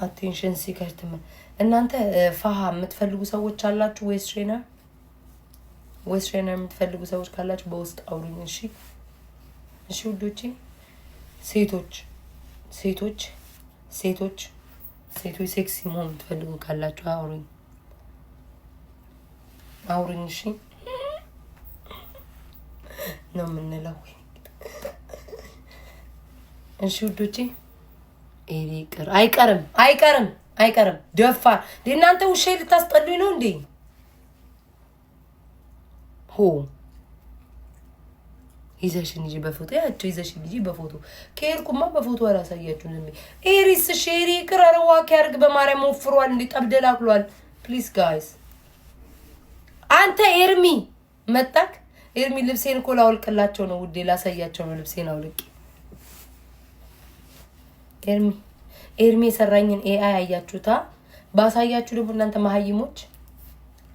አቴንሽን ሲከርትም እናንተ ፋሃ የምትፈልጉ ሰዎች አላችሁ ወይስ ትሬነር የምትፈልጉ ሰዎች ካላችሁ በውስጥ አውሩኝ። እሺ ውዶቼ ሴቶች ሴክሲ መሆን የምትፈልጉ ካላችሁ አውሩኝ። እሺ ነው የምንለው። እሺ ውዶቼ ይቅር አይቀርም። ደፋር እናንተ ውሻ ልታስጠሉኝ ነው እንዴ? ይዘሽን ልጅ በፎቶ ያቸው ይዘሽን ልጅ በፎቶ ከሄድኩማ በፎቶ አላሳያችሁ። ኤሪስ ሼሪ ቅራረዋ ከያርግ በማርያም ወፍሯል እንዴ? ጠብደላክሏል። ፕሊዝ ጋይስ አንተ ኤርሚ መጣክ። ኤርሚ ልብሴን እኮ ላውልቅላቸው ነው ውዴ፣ ላሳያቸው ነው። ልብሴን አውልቂ። ኤርሚ የሰራኝን ኤአይ አያችሁታ? ባሳያችሁ ደግሞ እናንተ መሀይሞች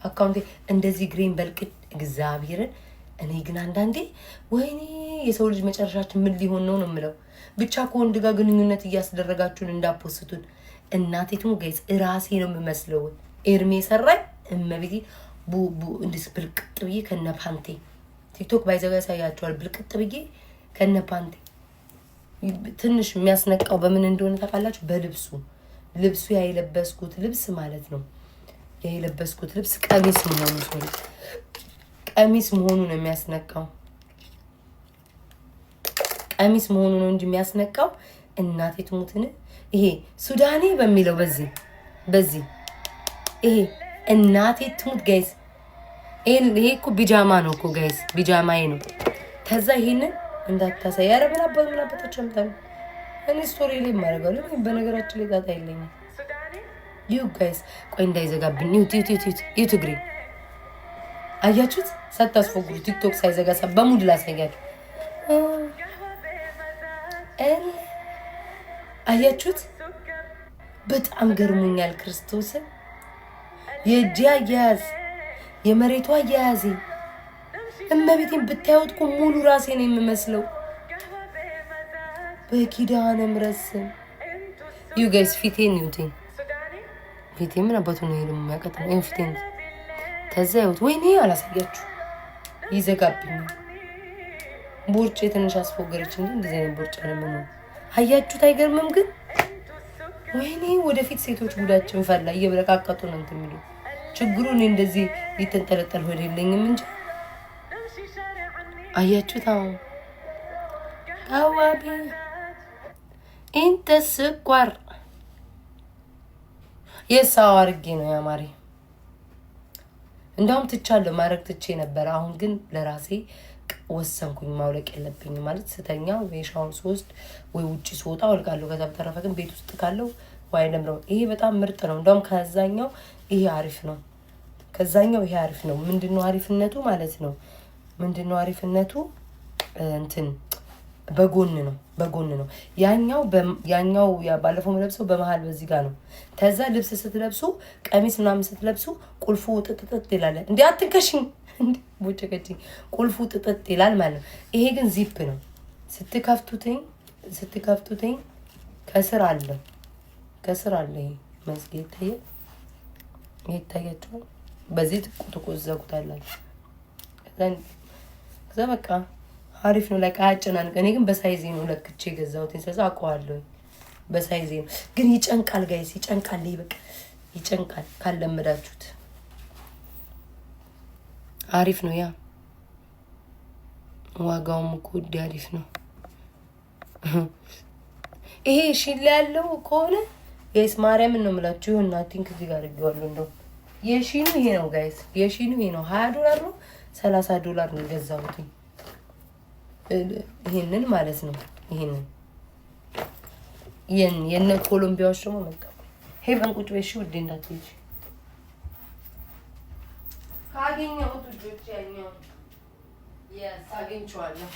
አካውንቴ እንደዚህ ግሬን በልቅጥ እግዚአብሔርን። እኔ ግን አንዳንዴ ወይኔ የሰው ልጅ መጨረሻችን ምን ሊሆን ነው የምለው። ብቻ ከወንድ ጋር ግንኙነት እያስደረጋችሁን እንዳፖስቱን እናቴ ትሙ ጋይስ እራሴ ነው የምመስለው። ኤርሚ የሰራኝ እመቤቴ እንዲስ ብልቅጥ ብዬ ከነፓንቴ ቲክቶክ ባይዘጋ ያሳያቸዋል። ብልቅጥ ብዬ ከነፓንቴ ትንሽ የሚያስነቃው በምን እንደሆነ ታውቃላችሁ? ልብሱ ያይለበስኩት ልብስ ማለት ነው። የለበስኩት ልብስ ቀሚስ መሆኑ ነው የሚያስነቃው። ቀሚስ መሆኑ ነው እንጂ የሚያስነቃው እናቴ ትሙትን። ይሄ ሱዳኔ በሚለው በዚህ ይሄ እናቴ ትሙት ጋይስ። ይሄ እኮ ቢጃማ ነው እኮ ጋይስ፣ ቢጃማዬ ነው። ከዛ ይሄንን እንዳታሳይ ያረ ምን አባታችሁ አምጣው። እኔ ስቶሪ ላይ ማረጋው ለምን በነገራችን ላይ ጣጣ የለኝም። ዩ ጋይስ ቆይ እንዳይዘጋብኝ ዩት ግሪ አያችሁት? ሳታስፎግሩ ቲክቶክ ሳይዘጋ በሙድ ላሳያችሁ። አያችሁት? በጣም ገርሞኛል። ክርስቶስን የእጅ አያያዝ የመሬቷ አያያዜ እመቤቴን ብታዩት እኮ ሙሉ ራሴ ነው የምመስለው። በኪዳነ ምሕረት ዩ ጋይስ ፊቴን ፊቴ ምን አባቱ ነው ይሄን የሚያቀጥለው? ይሄን ፊቴን ከዛ ይወት ወይኔ አላሳያችሁ ይዘጋብኝ። ቦርጭ ትንሽ አስፎገረች እንጂ እንደዚህ አይነት ቦርጭ ለምን ነው? አያችሁት? አይገርምም ግን ወይኔ ወደፊት ሴቶች ጉዳችን ፈላ እየበረቃቀጡ ነው እንትን የሚሉ ችግሩ እኔ እንደዚህ ሊተንጠለጠል ሆድ የለኝም እንጂ አያችሁት? አሁን አዋቢ እንተ ስኳር የሳው አርጌ ነው ያማሪ። እንደውም ትቻለሁ ማረግ ትቼ ነበር። አሁን ግን ለራሴ ወሰንኩኝ ማውለቅ የለብኝም ማለት ስተኛ ወይ ሻውን ሶስት ወይ ውጪ ስወጣ አውልቃለሁ። ከዛ በተረፈ ግን ቤት ውስጥ ካለው ወይ ለምረው ይሄ በጣም ምርጥ ነው። እንደውም ከዛኛው ይሄ አሪፍ ነው። ምንድነው አሪፍነቱ ማለት ነው? ምንድነው አሪፍነቱ? እንትን በጎን ነው። ያኛው ባለፈው ለብሰው በመሃል በዚህ ጋር ነው። ተዛ ልብስ ስትለብሱ ቀሚስ ምናምን ስትለብሱ ቁልፉ ጥጥጥ ይላል። እንዴ አትንከሽኝ እንዴ ቦጨቀጭኝ። ቁልፉ ጥጥጥ ይላል ማለት ነው። ይሄ ግን ዚፕ ነው። ስትከፍቱትኝ ከስር አለ ይሄ መስጌ ይታያችኋል። በዚህ ጥቁ ዘጉታላችሁ። ከዛ በቃ አሪፍ ነው። ላይ አያጨናንቅ። እኔ ግን በሳይዜ ነው ለክቼ ገዛሁት። ስለዚህ አውቀዋለሁ በሳይዜ ነው። ግን ይጨንቃል ጋይስ፣ ይጨንቃል። በቃ ይጨንቃል ካለመዳችሁት። አሪፍ ነው። ያ ዋጋውም እኮ አሪፍ ነው። ይሄ ሺል ያለው ከሆነ ጋይስ ማርያምን ነው የምላችሁ። እና ቲንክ እዚህ ጋር ይገዋሉ። እንደው የሺኑ ይሄ ነው ጋይስ፣ የሺኑ ይሄ ነው። $20 ነው $30 ነው ገዛሁት። ይሄንን ማለት ነው። ይሄንን የነ ኮሎምቢያዎች ደግሞ መጣ። ሄቨን ቁጭ በይ እሺ ውዴ፣ እንዳትሄጂ ካገኘሁት ልጆች ያኛው አግኝቼዋለሁ።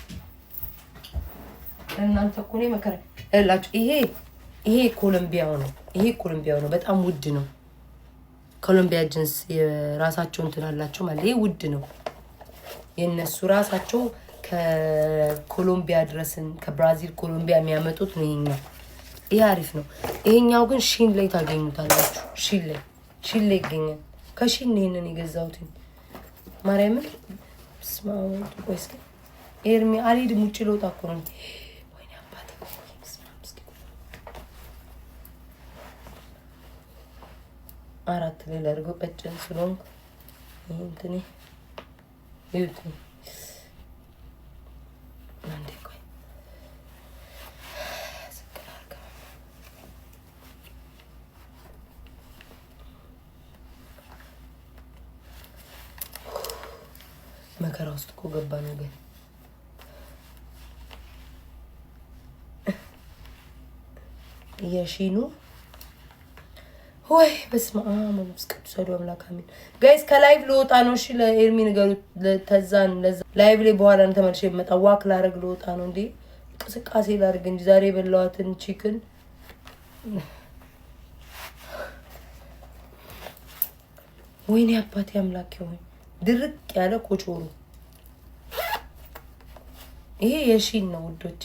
እናንተ እኮ ነው መከራ እላችሁ። ይሄ ኮሎምቢያው ነው። በጣም ውድ ነው። ኮሎምቢያ ጅንስ የራሳቸው እንትን አላቸው ማለት ይሄ ውድ ነው። የነሱ ራሳቸው ከኮሎምቢያ ድረስን ከብራዚል ኮሎምቢያ የሚያመጡት ነው። ይሄ አሪፍ ነው። ይሄኛው ግን ሺን ላይ ታገኙታላችሁ። ሺን ላይ ይገኛል። ከሺን ይሄንን የገዛሁት ማርያምን ስማውት ቆይስ ኤርሚ አልሄድም ውጭ ልወጣ እኮ ነው። ወይኔ አባቴ አራት ላይ ላድርገው ቀጭን ስለሆንኩ እንትኔ ይዩት አንዴ ቆይ መከራ ውስጥ እኮ ገባ ነው ግን የሺኑ ወይ በስመ አብ ወመንፈስ ቅዱስ ወደ አምላክ አሜን። ጋይስ ከላይቭ ልወጣ ነው። እሺ ለኤርሚ ንገሩት። ለተዛን ለዛ ላይቭ ላይ በኋላ ነው ተመልሼ የመጣ ዋክ ላረግ ልወጣ ነው። እንዴ እንቅስቃሴ ላርግ እንጂ ዛሬ የበላኋትን ቺክን ወይኔ አባቴ አምላክ ሆይ ድርቅ ያለ ኮቾሮ። ይሄ የሺን ነው ውዶች።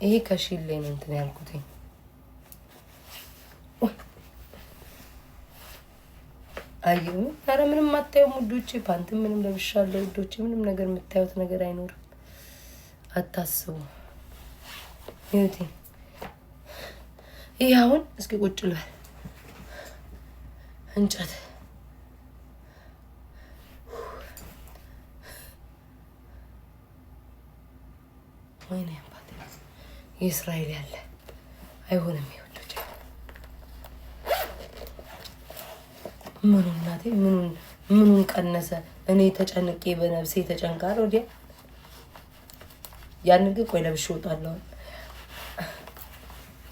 ይሄ ከሺን ላይ ነው እንትን ያልኩት። አዩ አረ ምንም አታዩም ውዶቼ። ፓንት ምንም ለብሻለሁ ውዶቼ። ምንም ነገር የምታዩት ነገር አይኖርም። አታስቡ። ይሁቲ ይሄ አሁን እስኪ ቁጭ ልበል እንጨት ወይኔ አባቴ የእስራኤል ያለ አይሆንም። ይወዶች ምኑን እናቴ ምኑን ቀነሰ? እኔ ተጨንቄ በነፍሴ ተጨንቃለሁ። ወዲያ ያን ግን ቆይ ለብሼ እወጣለሁ።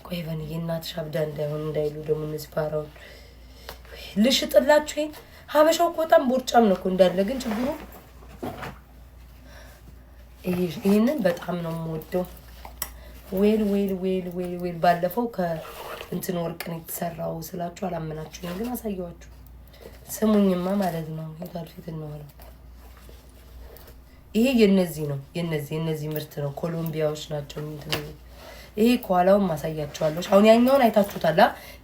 ቆይ በእኔ እናትሽ አብዳ እንዳይሆን እንዳይሉ ደግሞ እነዚህ ፓራዎች ልሽጥላችሁ። ሀበሻው እኮ በጣም ቦርጫም ነው እኮ እንዳለ። ግን ችግሩ ይሄንን በጣም ነው የምወደው። ዌል ባለፈው ከእንትን ወርቅ ነው የተሰራው ስላችሁ አላመናችሁኝ፣ ግን አሳየዋችሁ። ስሙኝማ ማለት ነው። ይታል ፊት ነው ማለት ይሄ የነዚህ ነው የነዚህ ምርት ነው። ኮሎምቢያዎች ናቸው እንትን። ይሄ ኳላውን ማሳያችኋለሁ። አሁን ያኛውን አይታችሁታል።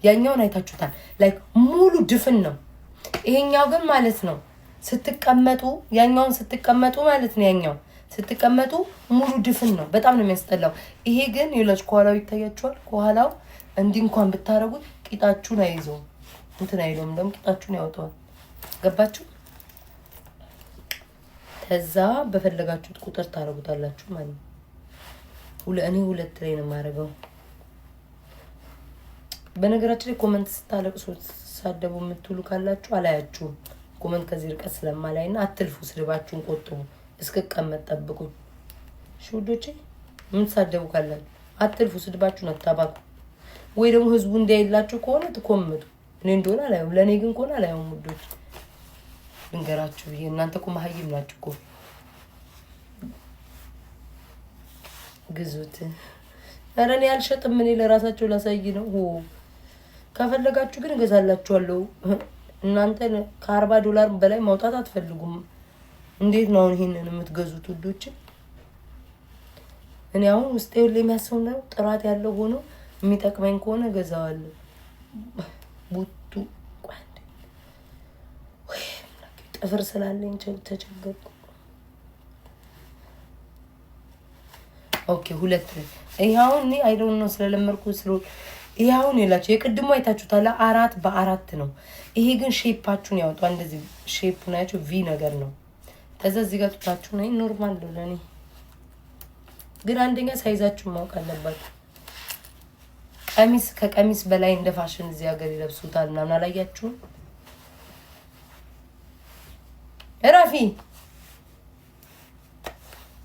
ያኛውን አይታችሁታል። ላይክ ሙሉ ድፍን ነው። ይሄኛው ግን ማለት ነው ስትቀመጡ፣ ያኛውን ስትቀመጡ ማለት ነው ያኛው ስትቀመጡ ሙሉ ድፍን ነው። በጣም ነው የሚያስጠላው። ይሄ ግን ይላችሁ ከኋላው ይታያችኋል። ከኋላው እንዲህ እንኳን ብታረጉት ቂጣችሁን አይዘው እንትን አይለውም። ደግሞ ቂጣችሁን ያወጣዋል። ገባችሁ? ከዛ በፈለጋችሁት ቁጥር ታረጉታላችሁ ማለት ነው። እኔ ሁለት ላይ ነው የማደርገው። በነገራችን ላይ ኮመንት ስታለቅሱ ሳደቡ የምትውሉ ካላችሁ አላያችሁም። ኮመንት ከዚህ ርቀት ስለማላይና አትልፉ። ስድባችሁን ቆጥቡ። እስከቀመጥ ጠብቁኝ። ሹዶቼ ምን ሳደቡ ካላችሁ አትልፉ። ስድባችሁን አታባቁ። ወይ ደግሞ ህዝቡ እንዳይላችሁ ከሆነ ትኮምቱ። እኔ እንደሆነ አላየውም። ለእኔ ግን ከሆነ አላየውም። ውዶች ልንገራችሁ ብዬ እናንተ እኮ መሀይም ናችሁ እኮ። ግዙት። ኧረ እኔ አልሸጥም። እኔ ለራሳቸው ላሳይ ነው። ከፈለጋችሁ ግን እገዛላችኋለሁ። እናንተ ከ$40 በላይ ማውጣት አትፈልጉም። እንዴት ነው አሁን ይሄንን የምትገዙት ውዶች? እኔ አሁን ውስጤ ሁሌ የሚያስበው ነው ጥራት ያለው ሆኖ የሚጠቅመኝ ከሆነ ገዛዋለሁ። ቡቱ ቋንዴ ወይ ጥፍር ስላለኝ ተቸገርኩ። ኦኬ ሁለት ይሄ አሁን እኔ አይ ዶንት ኖ ስለለመርኩ ይሄ አሁን ይላችሁ የቅድሙ አይታችሁታል። 4 በ4 ነው። ይሄ ግን ሼፓችሁን ያወጣው እንደዚህ ሼፕ ናቸው። ቪ ነገር ነው። ከዛ እዚህ ጋር ጡታችሁ ነው ኖርማል ነው ለኔ። ግን አንደኛ ሳይዛችሁን ማወቅ አለባችሁ። ቀሚስ ከቀሚስ በላይ እንደ ፋሽን እዚህ ሀገር ይለብሱታል ምናምን አላያችሁም? እራፊ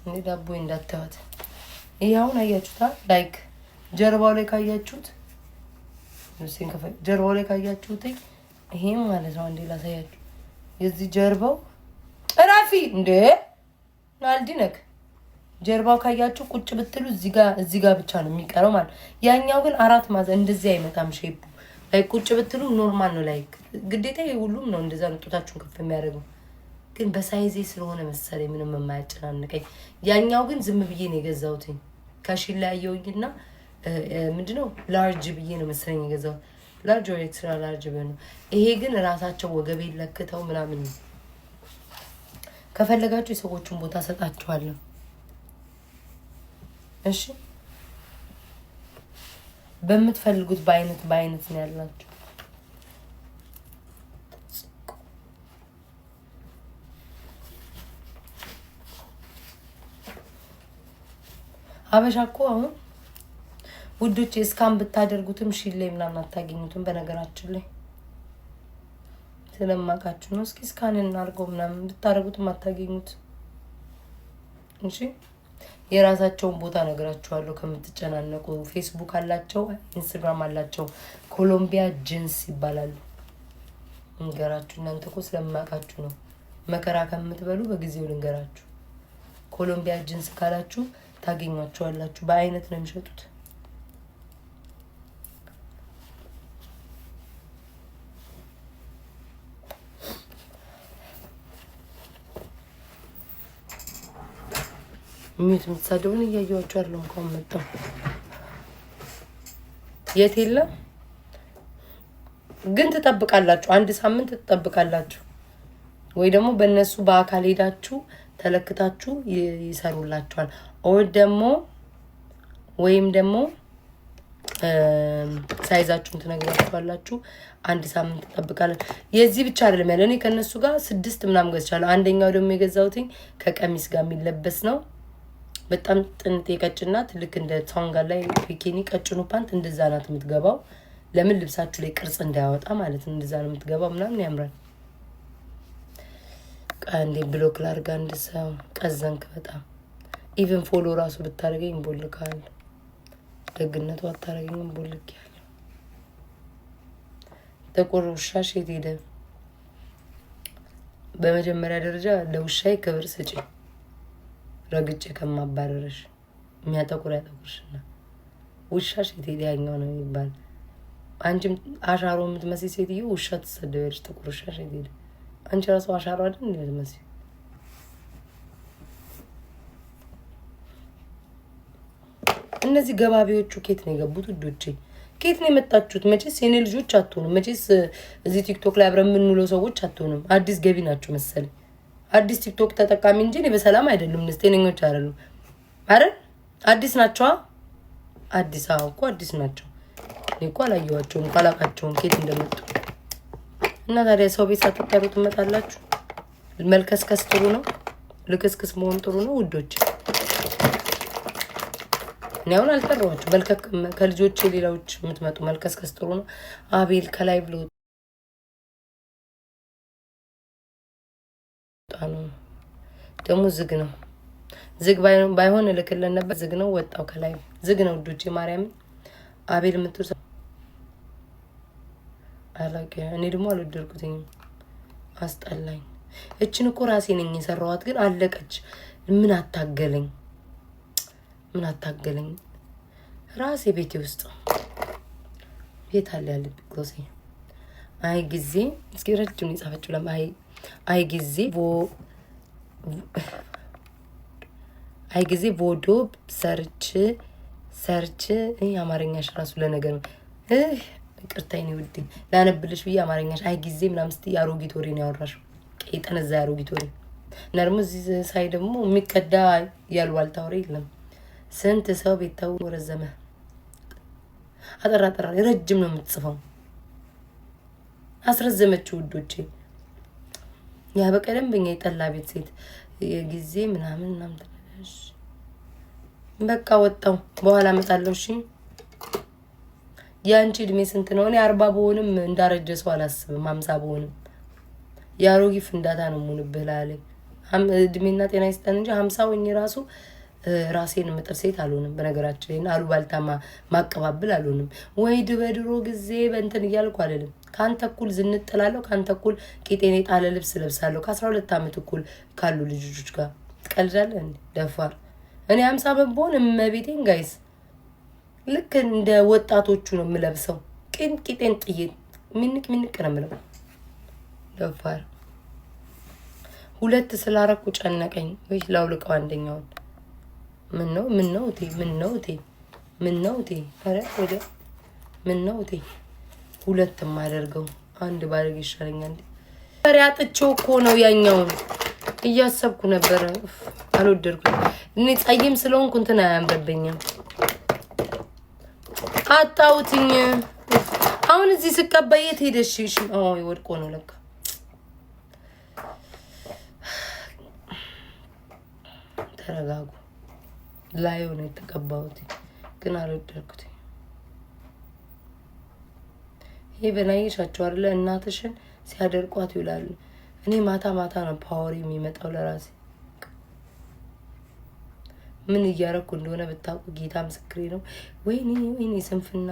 እንዴ ዳቦ እንዳታወት። ይሄውን አያችሁታ? ላይክ ጀርባው ላይ ካያችሁት ጀርባው ላይ ካያችሁት ይሄ ማለት ነው። እንዴ ላሳያችሁ። የዚህ ጀርባው እራፊ እንዴ ናልዲነክ ጀርባው ካያችሁ ቁጭ ብትሉ እዚህ ጋር ብቻ ነው የሚቀረው ማለት። ያኛው ግን 4 ማዕዘን እንደዚህ አይመጣም ሼፑ። ላይ ቁጭ ብትሉ ኖርማል ነው። ላይክ ግዴታ ሁሉም ነው እንደዛ ነው ጡታችሁን ከፍ የሚያደርገው። ግን በሳይዜ ስለሆነ መሰለኝ ምንም የማያጨናንቀኝ። ያኛው ግን ዝም ብዬ ነው የገዛሁት። ከሺን ላይ ያየውኝና ምንድነው ላርጅ ብዬ ነው መሰለኝ የገዛው ላርጅ ወይ ኤክስትራ ላርጅ ነው። ይሄ ግን ራሳቸው ወገቤ ለክተው ምናምን ነው። ከፈለጋችሁ የሰዎችን ቦታ ሰጣችኋለሁ። እሺ በምትፈልጉት በአይነት ነው ያላችሁ። ሀበሻ እኮ አሁን ውዶች እስካም ብታደርጉትም ሺል ላይ ምናምን አታገኙትም። በነገራችን ላይ ስለማውቃችሁ ነው። እስኪ ስካን እናድርገው ምናምን ብታደርጉትም አታገኙት። እሺ የራሳቸውን ቦታ ነግራችኋለሁ ከምትጨናነቁ። ፌስቡክ አላቸው፣ ኢንስታግራም አላቸው። ኮሎምቢያ ጂንስ ይባላሉ። እንገራችሁ እናንተ እኮ ስለማውቃችሁ ነው። መከራ ከምትበሉ በጊዜው ልንገራችሁ። ኮሎምቢያ ጂንስ ካላችሁ ታገኟቸዋላችሁ። በአይነት ነው የሚሸጡት። ሚት ምትሳደቡን እያየኋችሁ አይደለም። እንኳን መጣሁ የት የለም ግን ትጠብቃላችሁ። አንድ ሳምንት ትጠብቃላችሁ ወይ ደግሞ በእነሱ በአካል ሄዳችሁ ተለክታችሁ ይሰሩላችኋል። ወይም ደግሞ ሳይዛችሁን ትነግራችኋላችሁ። አንድ ሳምንት ትጠብቃላችሁ። የዚህ ብቻ አይደለም ያለ እኔ ከነሱ ጋር 6 ምናምን ገዝቻለሁ። አንደኛው ደግሞ የገዛሁትኝ ከቀሚስ ጋር የሚለበስ ነው። በጣም ጥንት የቀጭናት ልክ እንደ ቶንጋ ላይ ቢኪኒ ቀጭኑ ፓንት እንደዛ ናት የምትገባው። ለምን ልብሳችሁ ላይ ቅርጽ እንዳያወጣ ማለት ነው። እንደዛ ነው የምትገባው። ምናምን ያምራል። አንዴ ብሎክ ላርጋ እንደሰው ቀዘንክ በጣም ኢቭን ፎሎ ራሱ ብታረገኝ ቦልካል። ደግነቱ አታረገኝም ቦልክ ያለ ጥቁር ውሻሽ የት ሄደ? በመጀመሪያ ደረጃ ለውሻዬ ክብር ስጪ። ረግጬ ከማባረርሽ የሚያጠቁር ያጠቁርሽና ውሻሽ የት ሄደ? ያኛው ነው የሚባል። አንቺም አሻሮ የምትመስይ ሴትዮ ውሻ ትሰደበልሽ። ጥቁር ውሻሽ የት ሄደ? አንቺ ራሱ አሻሮ አይደል እንዴ የምትመስይ? እነዚህ ገባቢዎቹ ኬት ነው የገቡት? ውዶቼ ኬት ነው የመጣችሁት? መቼስ የኔ ልጆች አትሆኑም። መቼስ እዚህ ቲክቶክ ላይ አብረን የምንውለው ሰዎች አትሆኑም። አዲስ ገቢ ናቸው መሰለኝ። አዲስ ቲክቶክ ተጠቃሚ እንጂ እኔ በሰላም አይደሉም። ጤነኞች አይደሉም አይደል? አዲስ ናቸው። አዲስ እኮ አዲስ ናቸው። እኔ እኮ አላየኋቸውም እኮ አላውቃቸውም ኬት እንደመጡ። እና ታዲያ ሰው ቤት ሳትጠሩ ትመጣላችሁ? መልከስከስ ጥሩ ነው? ልክስክስ መሆን ጥሩ ነው ውዶች? እኔ አሁን አልጠራኋችሁ። ከልጆቼ ሌላዎች የምትመጡ መልከስከስ ጥሩ ነው? አቤል ከላይ ብሎ ደግሞ ዝግ ነው። ዝግ ባይሆን እልክልን ነበር። ዝግ ነው። ወጣው ከላይ ዝግ ነው ውዶቼ። ማርያምን አቤል የምትሉ አላቂ። እኔ ደግሞ አልወደድኩትኝም፣ አስጠላኝ። እችን እኮ ራሴ ነኝ የሰራኋት፣ ግን አለቀች። ምን አታገለኝ ራሴ ቤቴ ውስጥ ቤት አለ ያለ ቢኮዚ አይ ጊዜ እስኪ ረጅም ይጻፈችው ለማ አይ ጊዜ ቮዶ ሰርች አማርኛሽ ራሱ ለነገር ይቅርታኝ ውዴ ላነብልሽ ብዬ አማርኛሽ አይ ጊዜ ምናምን ስትይ አሮጊት ወሬ ነው ያወራሽው። ቀይጠነዛ አሮጊት ወሬ እና ደግሞ እዚህ ሳይ ደግሞ የሚቀዳ ያልዋልታ ወሬ የለም። ስንት ሰው ቤታው ወረዘመ። አጠራ ረጅም ነው የምትጽፈው። አስረዘመችው ውዶቼ። ያ በቀደም በእኛ የጠላ ቤት ሴት የጊዜ ምናምን ትላለሽ። በቃ ወጣው በኋላ እመጣለሁ። እሺ ያንቺ እድሜ ስንት ነው? እኔ 40 በሆንም እንዳረጀ ሰው አላስብም። 50 በሆንም ያሮጊ ፍንዳታ ነው ሙንብህ ላለኝ እድሜና ጤና ይስጠን እንጂ 50 ወኝ ራሱ ራሴን ምጥር ሴት አልሆንም። በነገራችን ላይ አሉባልታ ማቀባብል አልሆንም። ወይ በድሮ ጊዜ በእንትን እያልኩ አይደለም። ካንተ እኩል ዝንጥላለሁ፣ ካንተ እኩል ቂጤኔ ጣለ ልብስ ለብሳለሁ። ከ12 ዓመት እኩል ካሉ ልጆች ጋር ትቀልዳለህ እንዴ? ደፋር። እኔ 50 ዓመት ብሆን እመቤቴን ጋይስ ልክ እንደ ወጣቶቹ ነው የምለብሰው። ቂጤን ጥዬ ሚንቅ ነው የምለው። ደፋር። 2 ስላረኩ ጨነቀኝ። ወይ ላውልቀው አንደኛውን። ምን ነው እቴ ምን ነው እቴ? ኧረ ወደ ምን ነው እቴ? ሁለትም አደርገው አንድ ባደርግ ይሻለኛል። ኧረ አጥቼው እኮ ነው ያኛውን እያሰብኩ ነበር። አልወደድኩም። እኔ ጸይም ስለሆንኩ እንትን አያምርብኝም። አጣውትኝ። አሁን እዚህ ስቀባ የት ሄደሽ? ወድቆ ነው ለካ። ተረጋጉ። ላይ ሆነ የተቀባሁት ግን አልወደድኩት። ይሄ በናይሻቸው አይደለ እናትሽን ሲያደርቋት ይውላሉ። እኔ ማታ ማታ ነው ፓወር የሚመጣው ለራሴ። ምን እያረኩ እንደሆነ ብታውቁ ጌታ ምስክሬ ነው። ወይኔ ስንፍና።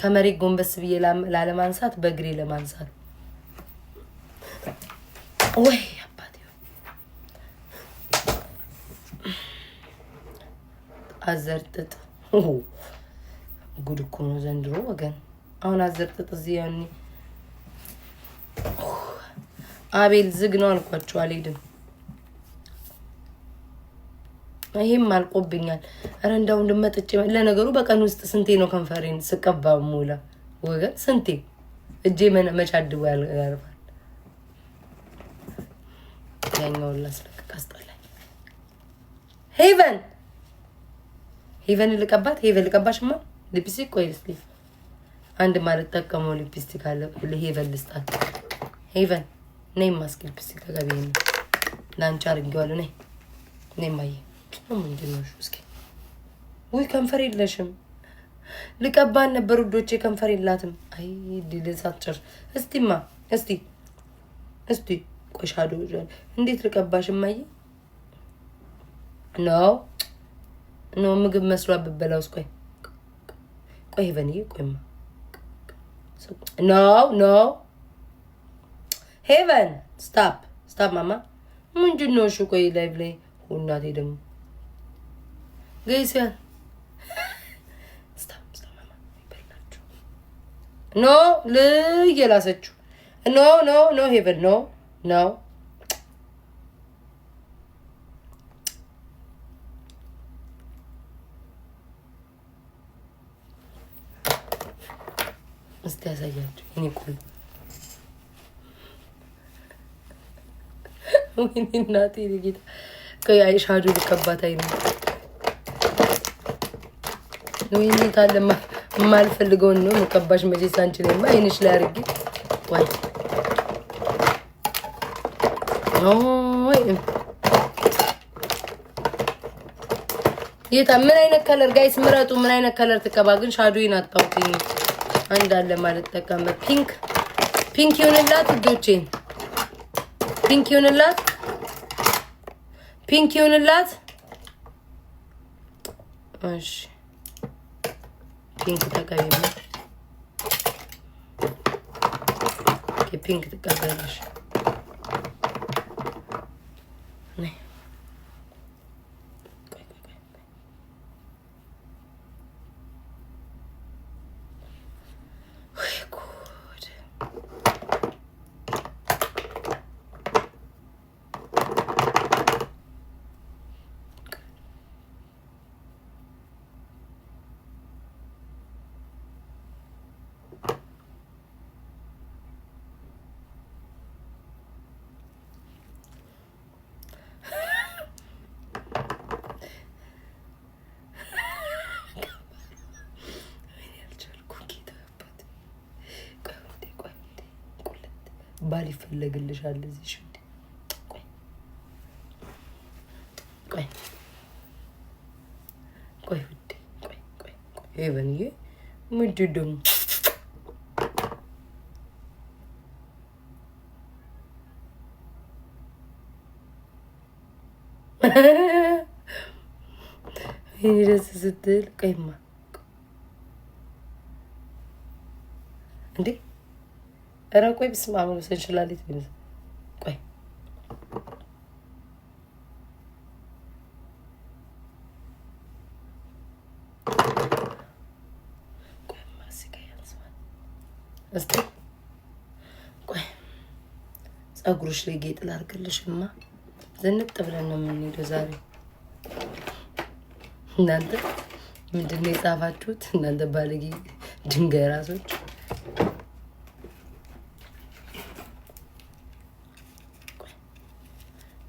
ከመሬት ጎንበስ ብዬ ላለማንሳት በእግሬ ለማንሳት ወይ አባቴ። አዘርጥጥ ጉድ እኮ ነው ዘንድሮ ወገን። አሁን አዘርጥጥ እዚህ ያኔ አቤል ዝግ ነው አልኳችሁ፣ አልሄድም። ይሄም አልቆብኛል። አረ እንዳው እንደመጥጬ ለነገሩ በቀን ውስጥ ስንቴ ነው ከንፈሬን ስቀባ ሙላ ወገን? ስንቴ እጄ መቻድው ያርፋል። ያኛው ላስለቀቅ አስጠላኝ። ሄቨን ልቀባት። ሄቨን ልቀባሽማ። ሊፕስቲክ ቆይ እስኪ አንድ ማለት ተጠቀመው ሊፕስቲክ አለ። ለሄቨን ልስጣት። ሄቨን ነይ ማስክ ሊፕስቲክ ተቀበይ ነው ላንቺ አድርጌዋለሁ። ነይ ማየ ምንድን ነው እስኪ? ወይ ከንፈር የለሽም። ልቀባን ነበር ውዶቼ፣ ከንፈር የላትም። አይ ዲልሳትጨር እስቲማ እስቲ ቆሻዶ እንዴት ልቀባሽ ማየ? ኖ ምግብ መስሎ አብበላውስ። ቆይ ሄቨንዬ ቆይማ። ኖ ሄቨን ስታፕ ማማ ምንድን ነው? እሺ ቆይ ላይቭ ላይ እናቴ ደግሞ ገይሲያን ስታፕ ማማ ይበላችሁ። ኖ ልየላሰችሁ። ኖ ሄቨን ኖ እስቲ ያሳያችሁ እኔ ቆይ ወይኔ እናቴ ልጅታ ከይ አይሻዱ ልቀባት አይነ ወይኔ ታለማ ማልፈልገው ነው መቀባሽ መቼ ሳንቺ ነይማ አይንሽ ላይ አርጊ ወይ የታ ምን አይነት ከለር ጋይስ ምረጡ። ምን አይነት ከለር ትቀባ? ግን ሻዶይን አጣውኝ አንድ አለ ማለት ተቀመጥ። ፒንክ ይሁንላት ውዶቼ፣ ፒንክ ይሁንላት። እሺ ፒንክ ተቀበይ። ፒንክ ተቀበለሽ ነይ። ባል ይፈልግልሻል እዚህ ሽንት ቆይ ውዴ ቆይ ሄቨንዬ ምንድን ነው ይሄ ደስ ስትል ቆይማ እንዴ ኧረ ቆይ በስመ አብ ሰንችላሊት ቢነሳ ቆይ ማስካ ያንስዋል። እስቲ ቆይ ፀጉርሽ ላይ ጌጥ ላድርግልሽማ። ዝንጥ ብለን ነው የምንሄደው ዛሬ እናንተ ምንድን ነው የጻፋችሁት እናንተ ባለጌ ድንጋይ ራሶች?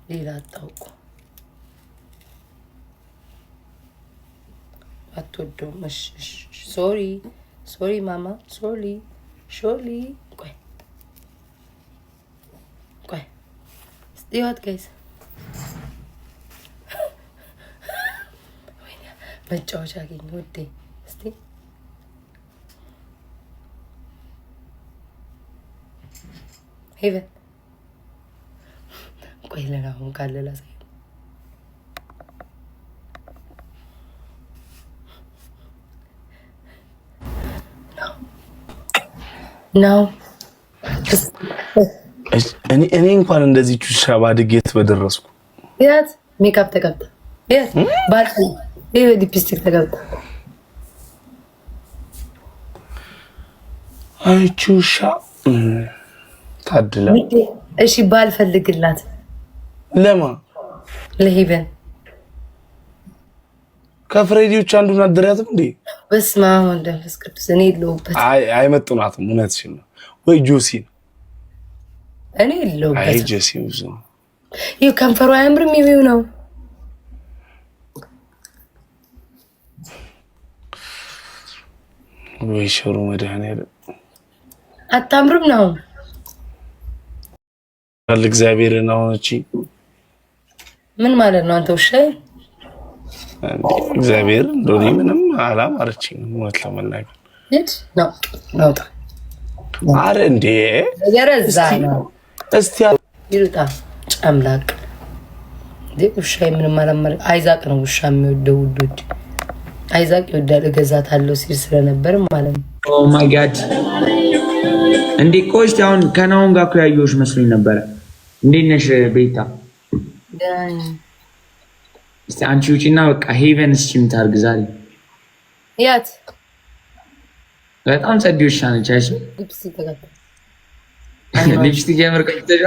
ሌላ አጣውቁ አትወደውም። ሶሪ ማማ ሶሪ ቆይ እስቲዋት ጋይስ መጫወቻ አገኘ ወዴ እስቲ ሄቨን ቆይ ለናሁን ካለ ላሳይ ነው እኔ እንኳን እንደዚህ ቹሻ ባድጌት በደረስኩ ያት ሜካፕ ተቀብታ ያት ባልኩ ሊፕስቲክ ተቀብታ አይ ቹሻ ታድላ። እሺ ባል ፈልግላት። ለማ ለሄቨን ከፍሬዲዎች አንዱን አደረያትም እንዴ? በስመ አብ ወወልድ ወመንፈስ ቅዱስ። እኔ የለሁበት። አይመጡናትም። እውነትሽን ነው ወይ ጆሲን? እኔ የለሁበት። አይ ጆሲ ብዙ ይኸው ከንፈሩ አያምርም? ይኸው ነው ወይ ሸሩ መድኃኒዓለም አታምርም ነው አለ እግዚአብሔር ነው። እቺ ምን ማለት ነው? አንተ ውሻ እግዚአብሔር እንደሆነ ምንም አላማረችኝም። ሞት ለመናገር ነው አረ እንዴ የረዛ ነው። እስቲ ይሩጣ ጨምላቅ ውሻ ምንም አላማረ። አይዛቅ ነው ውሻ የሚወደው ውዶች። አይዛቅ ይወዳል። እገዛታለሁ ሲል ስለነበር ማለት ነው። ኦ ማይ ጋድ እንዴ ቆይስ አሁን ከናውን ጋር ያየሁሽ መስሎኝ ነበረ። እንዴት ነሽ ቤታ? እስቲ አንቺ ውጪና በቃ ሄቨን ስቺም ታርግ ዛሬ። ያት በጣም ጸዲውሻ ነች። አይሽ ሊፕስቲክ ያመርቀኝተሻ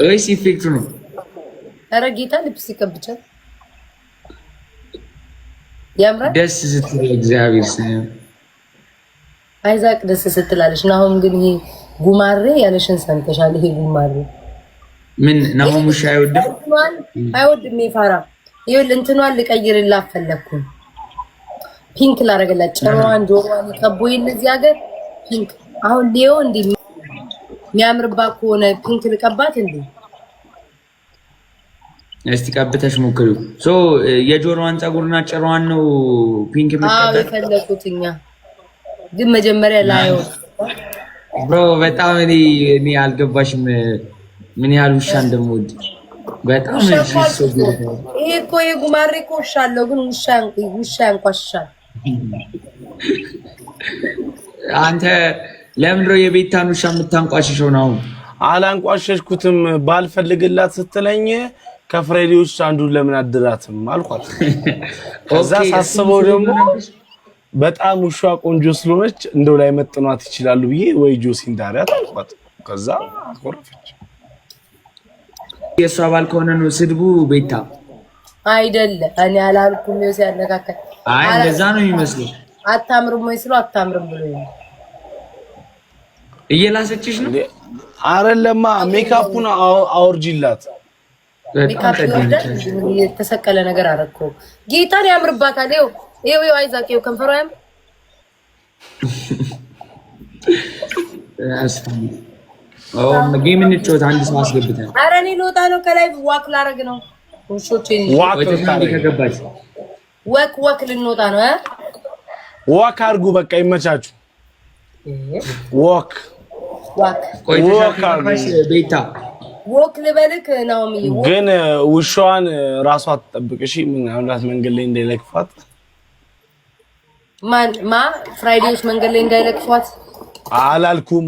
ወይስ ኢፌክቱ ነው? ኧረ ጌታ ሊፕስቲክ ቀብቻት ያምራል። ደስ ስትል እግዚአብሔር ስም አይዛቅ ደስ ስትላለች። ናሆም ግን ይሄ ጉማሬ ያለሽን ሰምተሻል? ይሄ ጉማሬ ምን ናሆም ውሻ አይወድም ይፋራ። ይኸውልህ እንትኗን ልቀይርላት ፈለኩኝ። ፒንክ ላደርግላት ጨዋን ጆሮዋን ከቦይ እነዚህ ሀገር ፒንክ አሁን ሊዮ እንዴ የሚያምርባት ከሆነ ፒንክ ልቀባት እንዴ? እስቲ ቀብተሽ ሞክሪው። ሶ የጆሮዋን ፀጉርና ጭራዋን ነው ፒንክ የምትቀበል? አዎ ፈለኩትኛ ግን መጀመሪያ ላየው ብሮ በጣም እኔ አልገባሽም ምን ያህል ውሻ እንደምወድ በጣም ይሄ እኮ የጉማሬ እኮ ውሻ አለው ግን ውሻ ያንቋሽሻል። አንተ ለምንድን ነው የቤታን ውሻ የምታንቋሽሸው? ነው አላንቋሸሽኩትም። ባልፈልግላት ስትለኝ ከፍሬዲዎች አንዱን ለምን አድራትም አልኳት። ከዛ ሳስበው ደግሞ በጣም ውሻ ቆንጆ ስለሆነች እንደው ላይ መጥኗት ይችላሉ ብዬ ወይ ጆሲን ዳሪያት አልኳት። ከዛ አቆረፈች። የሷ ባል ከሆነ ነው ስድቡ ቤታ አይደለ? እኔ አላልኩም። ነው ሲያነካከል አይ እንደዛ ነው የሚመስለው። አታምርም ወይ ስለው አታምርም ብሎ እየላሰችሽ ነው። አይደለማ ሜካፑን አውርጂላት። የተሰቀለ ነገር አረከው ጌታን ያምርባታል። ይኸው አይዛቅ ይኸው ከንፈሯ ያምር። ጌም እንጫወት አንድ ሰው አስገብተን። ኧረ እኔ ልወጣ ነው ከላይ ዋክ ላረግ ነው። ውሾቼን ወክ ልንወጣ ነው። ዋክ አድርጉ በቃ ይመቻችሁ። ዋክ ቤታ ወክ ልበልክ ነው ግን ውሻዋን ራሷ ትጠብቅ። እሺ ምን አምላክ መንገድ ላይ እንዳይለክፋት። ማን ፍራይዴዎች መንገድ ላይ እንዳይለክፏት አላልኩም።